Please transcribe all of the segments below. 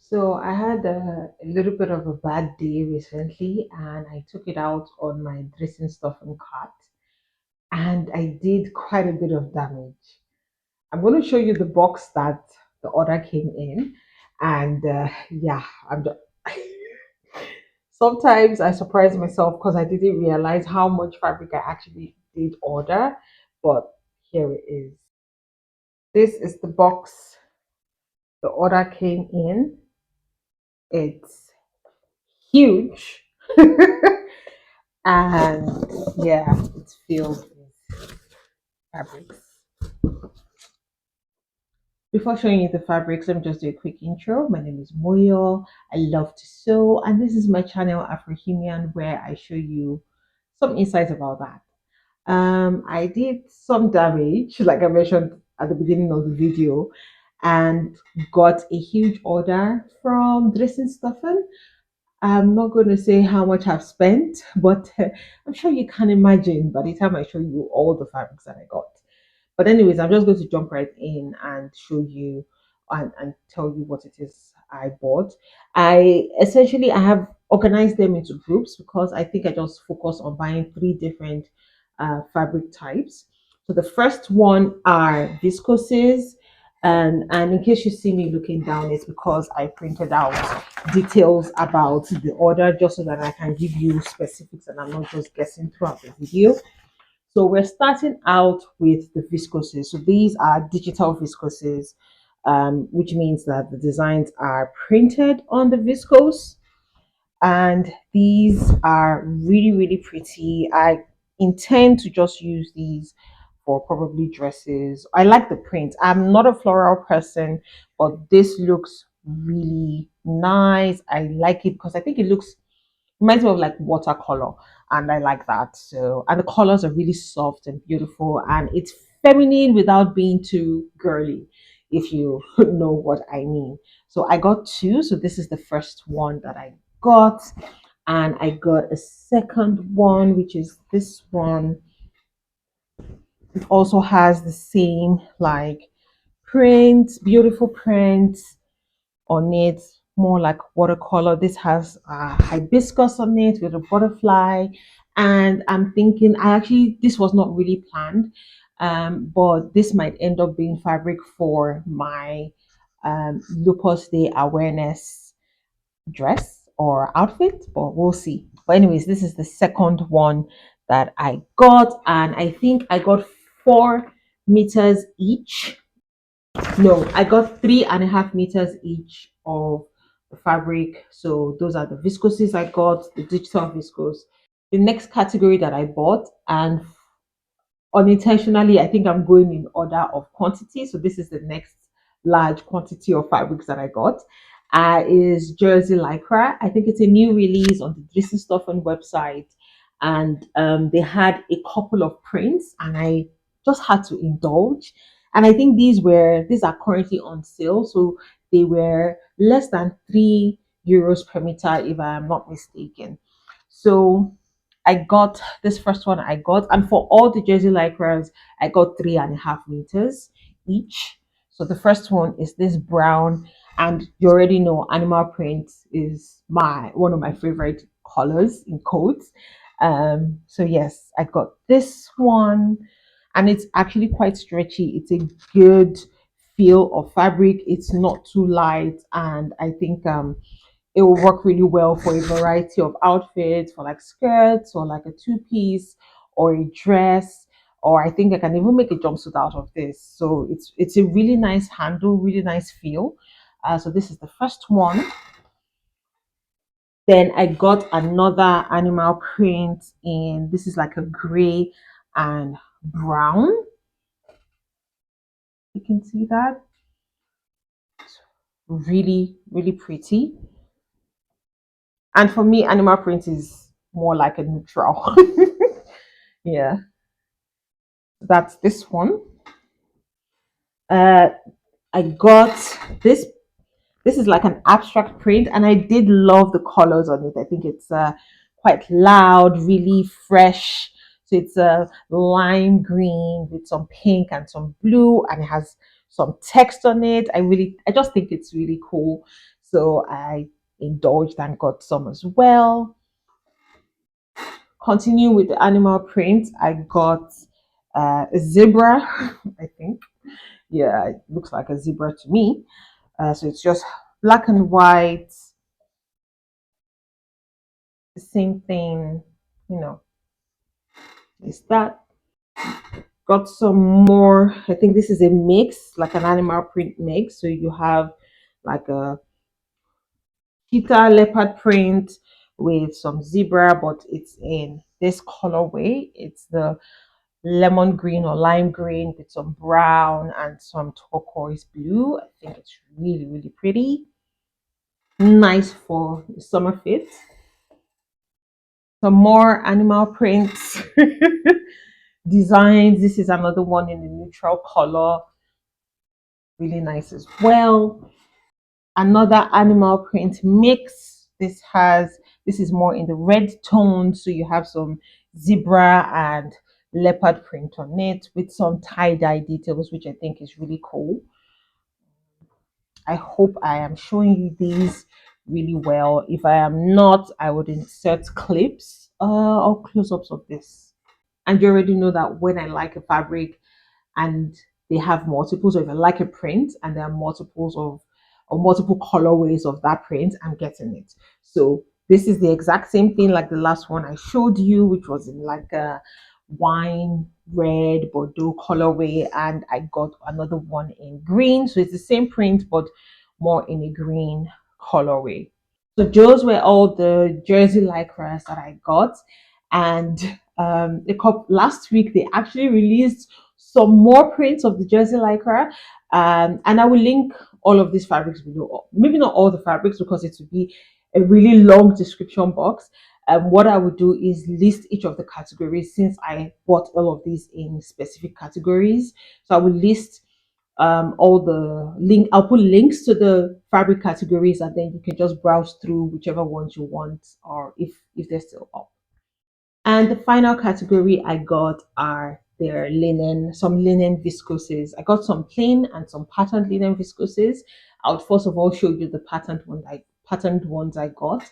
So I had a little bit of a bad day recently, and I took it out on my Driessenstoffen cart, and I did quite a bit of damage. I'm going to show you the box that the order came in, and yeah, sometimes I surprise myself because I didn't realize how much fabric I actually did order, but here it is. This is the box the order came in. It's huge. And yeah, it's filled with fabrics. Before showing you the fabrics, let me just do a quick intro. My name is Moyo. I love to sew, and this is my channel Afrohemian, where I show you some insights about that. I did some damage, like I mentioned at the beginning of the video, and got a huge order from Driessenstoffen. I'm not going to say how much I've spent, but I'm sure you can imagine by the time I show you all the fabrics that I got. But anyways, I'm just going to jump right in and show you and tell you what it is I bought. I have organized them into groups because I think I just focus on buying three different fabric types. So the first one are viscoses, and in case you see me looking down, it's because I printed out details about the order just so that I can give you specifics and I'm not just guessing throughout the video. So we're starting out with the viscoses. So these are digital viscoses, which means that the designs are printed on the viscose, and these are really pretty. I intend to just use these for probably dresses. I like the print. I'm not a floral person, but this looks really nice. I like it because I think it looks reminds me of like watercolor, and I like that. So, and the colors are really soft and beautiful, and it's feminine without being too girly, if you know what I mean. So I got two. So this is the first one that I got, and I got a second one, which is this one. It also has the same like print, beautiful print on it, more like watercolor. This has hibiscus on it with a butterfly, and I'm thinking this was not really planned, but this might end up being fabric for my Lupus Day awareness dress or outfit, but we'll see. But anyways, this is the second one that I got, and I think I got 4 meters each. No, I got 3.5 meters each of the fabric. So those are the viscoses I got, the digital viscose. The next category that I bought, and unintentionally, I think I'm going in order of quantity. So this is the next large quantity of fabrics that I got. Is jersey lycra. I think it's a new release on the Driessenstoffen website, and they had a couple of prints, and I just had to indulge. And I think these are currently on sale, so they were less than €3 per meter, if I am not mistaken. So I got this first one and for all the jersey lycras, I got 3.5 meters each. So the first one is this brown, and you already know animal print is my one of my favorite colors in coats. So yes, I got this one, and it's actually quite stretchy. It's a good feel of fabric. It's not too light, and I think it will work really well for a variety of outfits, for like skirts or like a two-piece or a dress, or I think I can even make a jumpsuit out of this. So it's a really nice handle, really nice feel. So this is the first one. Then I got another animal print in, this is like a gray and brown. You can see that. Really pretty. And for me, animal print is more like a neutral. Yeah, that's this one. Uh, I got this. This is like an abstract print, and I did love the colors on it. I think it's quite loud, really fresh. So it's a lime green with some pink and some blue, and it has some text on it. I just think it's really cool. So I indulged and got some as well. Continue with the animal print. I got a zebra, I think. Yeah, it looks like a zebra to me. So it's just black and white, the same thing, you know, is that. Got some more, I think this is a mix, like an animal print mix. So you have like a cheetah leopard print with some zebra, but it's in this colorway. It's the lemon green or lime green with some brown and some turquoise blue. I think it's really, really pretty. Nice for summer fit. Some more animal prints designs. This is another one in the neutral color. Really nice as well. Another animal print mix. This is more in the red tone, so you have some zebra and leopard print on it with some tie-dye details, which I think is really cool. I hope I am showing you these really well. If I am not, I would insert clips or close-ups of this. And you already know that when I like a fabric and they have multiples, or if I like a print and there are multiples of or multiple colorways of that print, I'm getting it. So this is the exact same thing like the last one I showed you, which was in like a wine red Bordeaux colorway, and I got another one in green. So it's the same print but more in a green colorway. So those were all the jersey lycras that I got. And last week they actually released some more prints of the jersey lycra. And I will link all of these fabrics below. Maybe not all the fabrics because it would be a really long description box. What I would do is list each of the categories since I bought all of these in specific categories. So I will list all the link. I'll put links to the fabric categories, and then you can just browse through whichever ones you want, or if they're still up. And the final category I got are their linen, some linen viscoses. I got some plain and some patterned linen viscoses. I would first of all show you the patterned ones I got.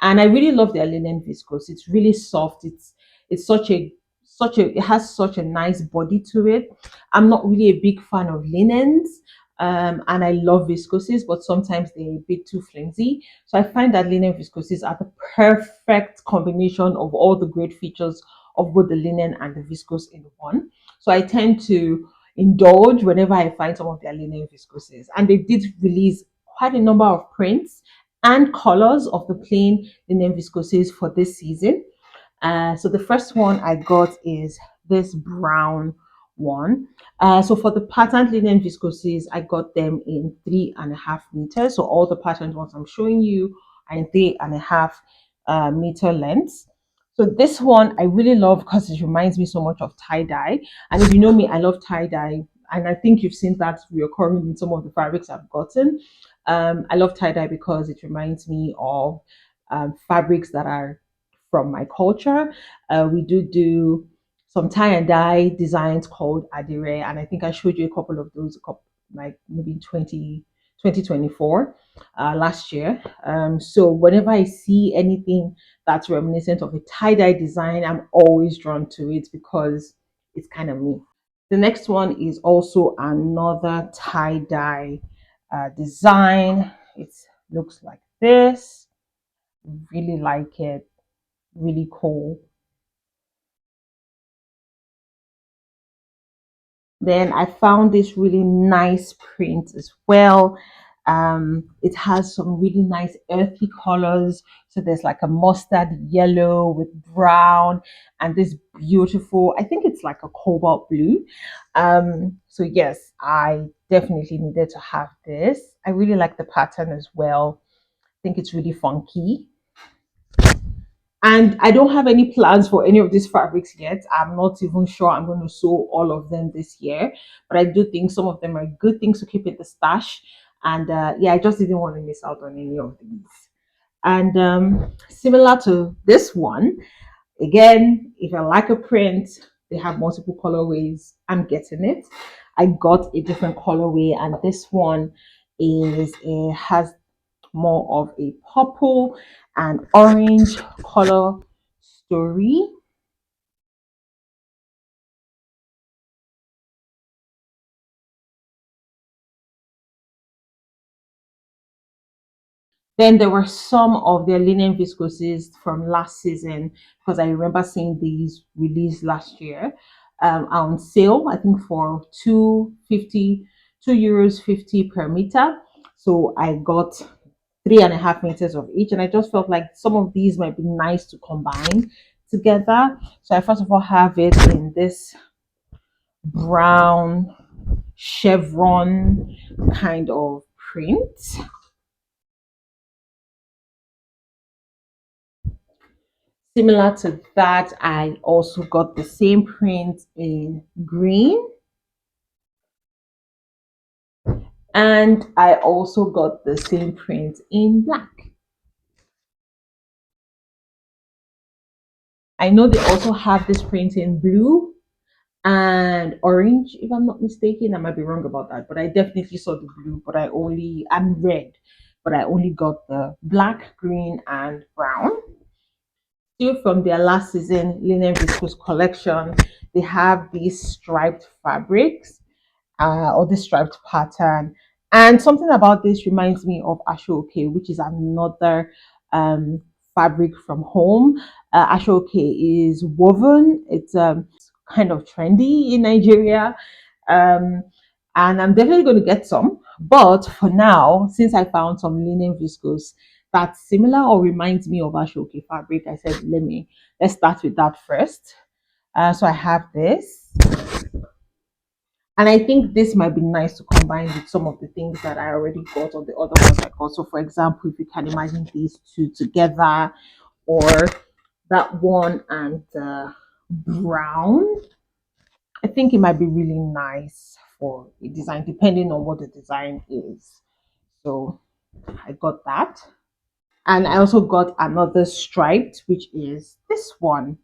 And I really love their linen viscose. It's really soft. It's it has such a nice body to it. I'm not really a big fan of linens. And I love viscoses, but sometimes they're a bit too flimsy. So I find that linen viscoses are the perfect combination of all the great features of both the linen and the viscose in one. So I tend to indulge whenever I find some of their linen viscoses. And they did release quite a number of prints and colors of the plain linen viscoses for this season. So the first one I got is this brown one. So for the patterned linen viscoses, I got them in 3.5 meters. So all the patterned ones I'm showing you are in 3.5 meter lengths. So this one I really love because it reminds me so much of tie-dye. And if you know me, I love tie-dye. And I think you've seen that reoccurring in some of the fabrics I've gotten. I love tie-dye because it reminds me of fabrics that are from my culture. We do some tie and dye designs called adire, and I think I showed you a couple of those, like maybe 2024 last year. So whenever I see anything that's reminiscent of a tie-dye design, I'm always drawn to it because it's kind of me. The next one is also another tie-dye design. It looks like this. Really like it. Really cool. Then I found this really nice print as well. It has some really nice earthy colors. So there's like a mustard yellow with brown and this beautiful, I think it's like a cobalt blue. So yes, I definitely needed to have this. I really like the pattern as well. I think it's really funky. And I don't have any plans for any of these fabrics yet. I'm not even sure I'm going to sew all of them this year, but I do think some of them are good things to keep in the stash. And yeah, I just didn't want to miss out on any of these. And similar to this one, again, if I like a print, they have multiple colorways. I'm getting it. I got a different colorway, and this one is has more of a purple and orange color story. Then there were some of their linen viscoses from last season because I remember seeing these released last year on sale. I think for 250, €2 50 per meter. So I got 3.5 meters of each, and I just felt like some of these might be nice to combine together. So I first of all have it in this brown chevron kind of print. Similar to that, I also got the same print in green, and I also got the same print in black. I know they also have this print in blue and orange, if I'm not mistaken. I might be wrong about that, but I definitely saw the blue, but I'm red, but I only got the black, green, and brown. Still from their last season linen viscose collection, they have these striped fabrics or this striped pattern. And something about this reminds me of Ashoke, which is another fabric from home. Ashoke is woven. It's kind of trendy in Nigeria. Um, and I'm definitely going to get some. But for now, since I found some linen viscose that's similar or reminds me of Ashoke fabric, I said, let's start with that first. So I have this. And I think this might be nice to combine with some of the things that I already got or the other ones I got. So, for example, if you can imagine these two together, or that one and the brown, I think it might be really nice for a design, depending on what the design is. So, I got that. And I also got another striped, which is this one.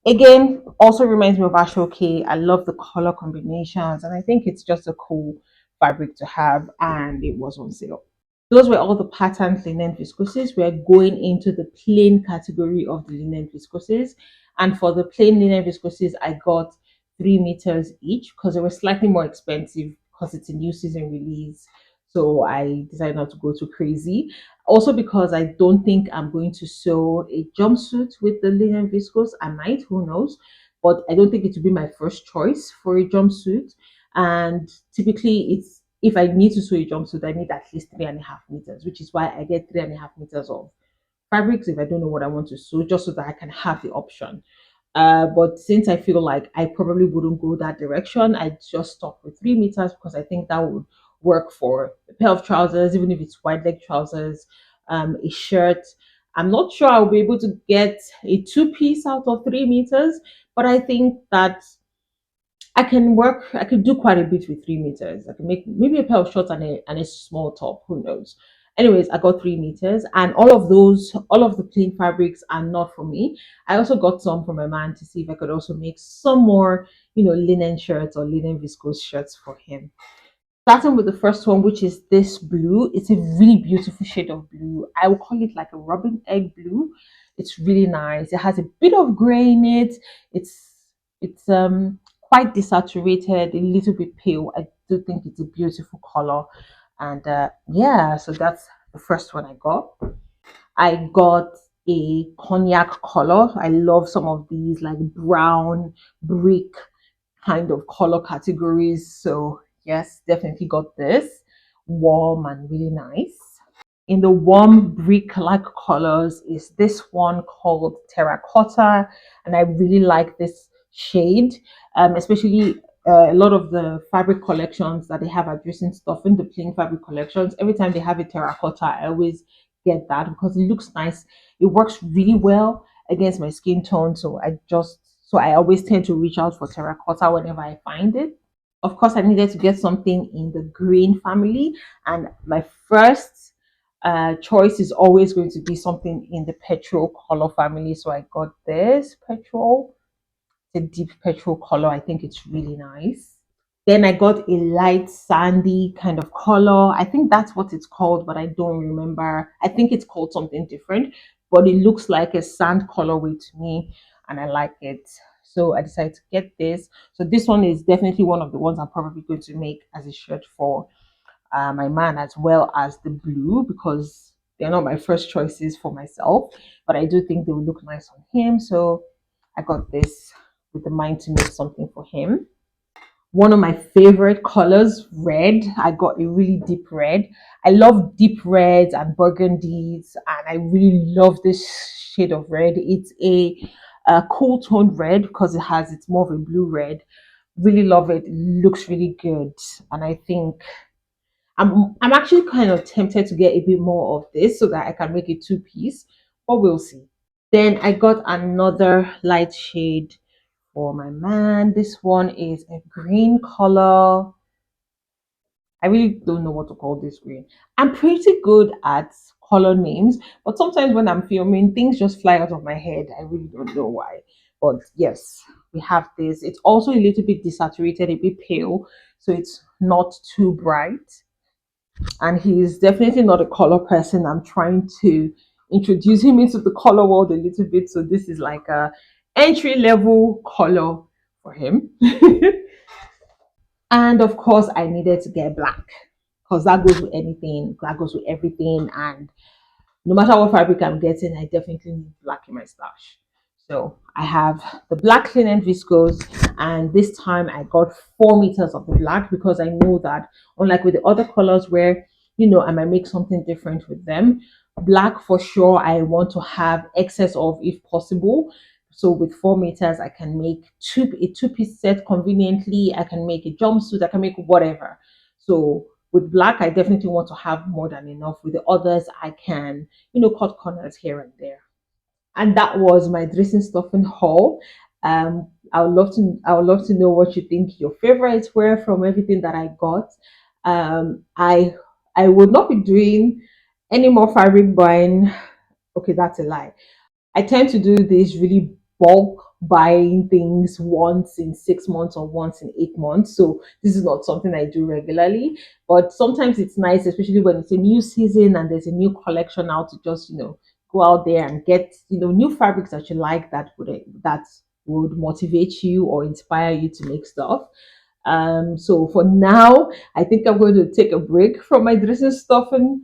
Again, also reminds me of Ashoke. I love the color combinations, and I think it's just a cool fabric to have, and it was on sale. Those were all the patterned linen viscoses. We're going into the plain category of the linen viscoses. And for the plain linen viscoses, I got 3 meters each because they were slightly more expensive because it's a new season release. So I decided not to go too crazy. Also, because I don't think I'm going to sew a jumpsuit with the linen viscose. I might, who knows? But I don't think it would be my first choice for a jumpsuit. And typically, it's if I need to sew a jumpsuit, I need at least 3.5 meters, which is why I get 3.5 meters of fabrics if I don't know what I want to sew, just so that I can have the option. But since I feel like I probably wouldn't go that direction, I just stuck with 3 meters because I think that would work for a pair of trousers, even if it's wide leg trousers, a shirt. I'm not sure I'll be able to get a two-piece out of 3 meters, but I think that I could do quite a bit with 3 meters. I can make maybe a pair of shorts and a small top. Who knows? Anyways, I got 3 meters, and all of the plain fabrics are not for me. I also got some for my man to see if I could also make some more, linen shirts or linen viscose shirts for him. Starting with the first one, which is this blue. It's a really beautiful shade of blue. I would call it like a robin egg blue. It's really nice. It has a bit of gray in it. It's quite desaturated, a little bit pale. I do think it's a beautiful color. And yeah, so that's the first one I got. I got a cognac color. I love some of these like brown brick kind of color categories. So yes, definitely got this. Warm and really nice. In the warm brick like colors is this one called terracotta, and I really like this shade, especially a lot of the fabric collections that they have at Driessenstoffen, the plain fabric collections. Every time they have a terracotta, I always get that because it looks nice. It works really well against my skin tone, so I always tend to reach out for terracotta whenever I find it. Of course, I needed to get something in the green family, and my first choice is always going to be something in the petrol color family. So I got this petrol. It's a deep petrol color. I think it's really nice. Then I got a light sandy kind of color. I think that's what it's called, but I don't remember. I think it's called something different, but it looks like a sand colorway to me, and I like it. So I decided to get this. So this one is definitely one of the ones I'm probably going to make as a shirt for my man, as well as the blue, because they're not my first choices for myself, but I do think they will look nice on him. So I got this with the mind to make something for him. One of my favorite colors, red. I got a really deep red. I love deep reds and burgundies, and I really love this shade of red. It's a cool toned red because it's more of a blue red. Really love it. It looks really good, and I think I'm actually kind of tempted to get a bit more of this so that I can make a two-piece, but we'll see. Then I got another light shade for my man. This one is a green color. I really don't know what to call this green. I'm pretty good at color names, but sometimes when I'm filming, things just fly out of my head. I really don't know why. But yes, we have this. It's also a little bit desaturated, a bit pale, so it's not too bright. And he's definitely not a color person. I'm trying to introduce him into the color world a little bit. So this is like a entry level color for him. And of course, I needed to get black because that goes with anything, that goes with everything. And no matter what fabric I'm getting, I definitely need black in my stash. So I have the black linen viscose, and this time I got 4 meters of the black because I know that unlike with the other colors where I might make something different with them, black for sure I want to have excess of if possible. So with 4 meters, I can make a two-piece set conveniently. I can make a jumpsuit. I can make whatever. So with black, I definitely want to have more than enough. With the others, I can cut corners here and there. And that was my Driessenstoffen haul. I would love to know what you think your favorites were from everything that I got. I would not be doing any more fabric buying. Okay, that's a lie. I tend to do this really bulk buying things once in 6 months or once in 8 months. So this is not something I do regularly, but sometimes it's nice, especially when it's a new season and there's a new collection out, to just go out there and get new fabrics that you like, that would motivate you or inspire you to make stuff. So for now, I think I'm going to take a break from my Driessenstoffen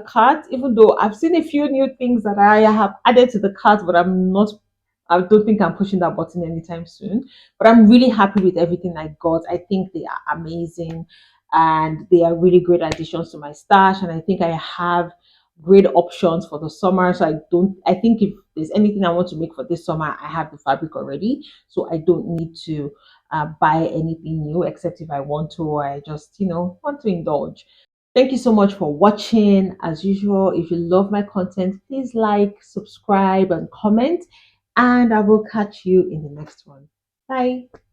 cart, even though I've seen a few new things that I have added to the cart, but I don't think I'm pushing that button anytime soon. But I'm really happy with everything I got. I think they are amazing and they are really great additions to my stash. And I think I have great options for the summer. So I think if there's anything I want to make for this summer, I have the fabric already. So I don't need to buy anything new except if I want to, or I just, want to indulge. Thank you so much for watching. As usual, if you love my content, please like, subscribe, and comment. And I will catch you in the next one. Bye.